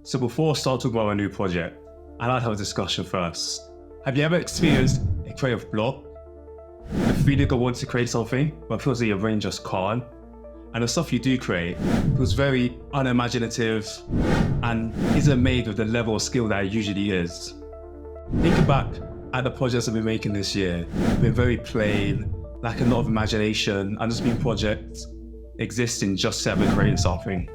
So before I start talking about my new project, I'd like to have a discussion first. Have you ever experienced a creative block? The feeling of wanting to create something, but feels like your brain just can't? And the stuff you do create feels very unimaginative and isn't made with the level of skill that it usually is. Thinking back at the projects I've been making this year, they've been very plain, lacking a lot of imagination, and just been projects existing just to have created something.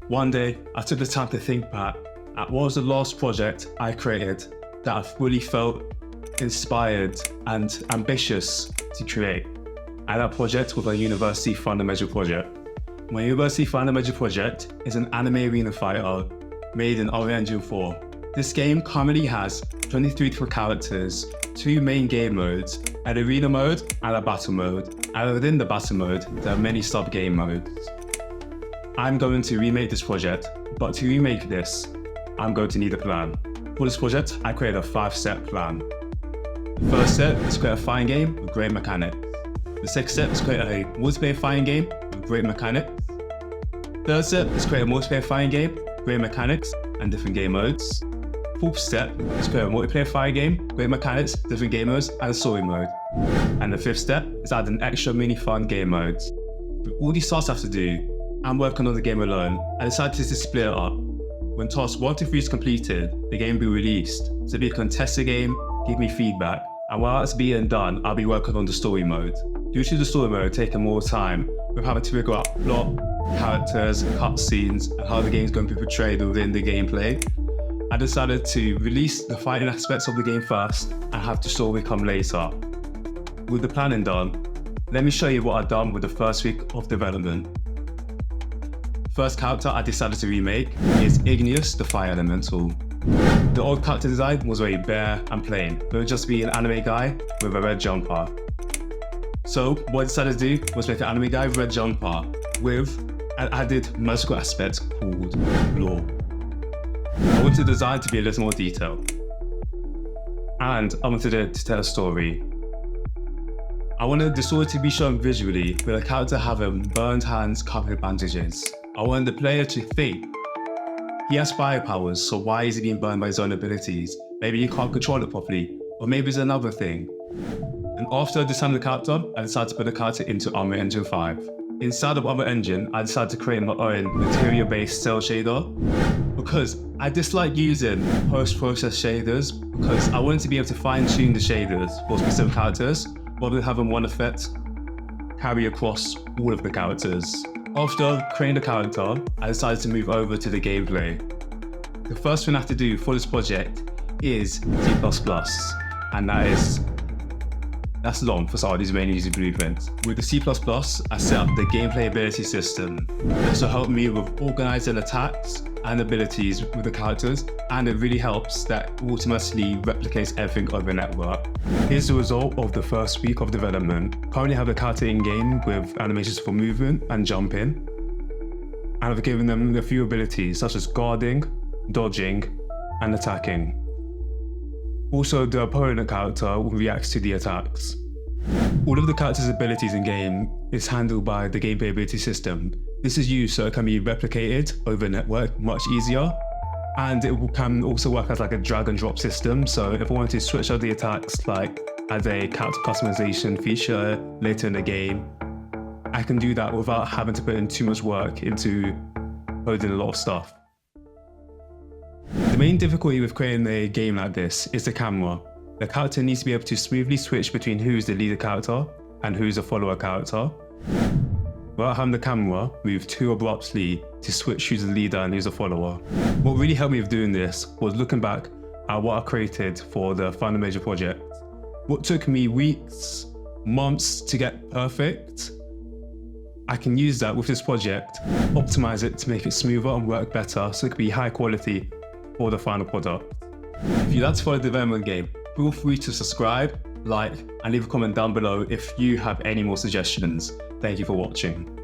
One day, I took the time to think back at what was the last project I created that I fully felt inspired and ambitious to create. And that project was my university fundamental project. My university fundamental project is an anime arena fighter made in Unreal Engine 4. This game currently has 23 different characters, 2 main game modes, an arena mode and a battle mode. And within the battle mode, there are many sub-game modes. I'm going to remake this project, but to remake this, I'm going to need a plan. For this project, I created a 5-step plan. The first step is to create a fighting game with great mechanics. The second step is to create a multiplayer fighting game with great mechanics. Third step is to create a multiplayer fighting game, great mechanics, and different game modes. Fourth step is to create a multiplayer fighting game, great mechanics, different game modes, and a story mode. And the fifth step is add an extra mini fun game modes. With all these tasks I have to do, I'm working on the game alone. I decided to split it up. When task 1 to 3 is completed, the game will be released. So it'll be a contested game, give me feedback. And while that's being done, I'll be working on the story mode. Due to the story mode taking more time, we're having to figure out plot, characters, cutscenes, and how the game's going to be portrayed within the gameplay. I decided to release the fighting aspects of the game first and have the story come later. With the planning done, let me show you what I've done with the first week of development. First character I decided to remake is Igneous, the Fire Elemental. The old character design was very bare and plain. It would just be an anime guy with a red jumper. So what I decided to do was make an anime guy with a red jumper with an added magical aspect called lore. I wanted the design to be a little more detailed. And I wanted it to tell a story. I wanted the story to be shown visually with the character having burned hands covered with bandages. I wanted the player to think, he has fire powers, so why is he being burned by his own abilities? Maybe he can't control it properly, or maybe it's another thing. And after I designed the character, I decided to put the character into Unreal Engine 5. Inside of Unreal Engine, I decided to create my own material-based cell shader because I dislike using post-process shaders because I wanted to be able to fine-tune the shaders for specific characters rather than having one effect carry across all of the characters. After creating the character, I decided to move over to the gameplay. The first thing I have to do for this project is C++, and that's long for somebody who's mainly using blueprints. With the C++, I set up the gameplay ability system. This will help me with organizing attacks and abilities with the characters, and it really helps that it automatically replicates everything over a network. Here's the result of the first week of development. Currently have a character in game with animations for movement and jumping, and I've given them a few abilities such as guarding, dodging, and attacking. Also, the opponent character reacts to the attacks. All of the character's abilities in game is handled by the gameplay ability system. This is used so it can be replicated over a network much easier, and it can also work as like a drag and drop system. So if I wanted to switch out the attacks like as a character customization feature later in the game, I can do that without having to put in too much work into coding a lot of stuff. The main difficulty with creating a game like this is the camera. The character needs to be able to smoothly switch between who's the leader character and who's the follower character, without having the camera move too abruptly to switch who's the leader and who's the follower. What really helped me with doing this was looking back at what I created for the final major project. What took me weeks, months to get perfect, I can use that with this project, optimize it to make it smoother and work better so it can be high quality for the final product. If you'd like to follow the development game, feel free to subscribe, like, and leave a comment down below if you have any more suggestions. Thank you for watching.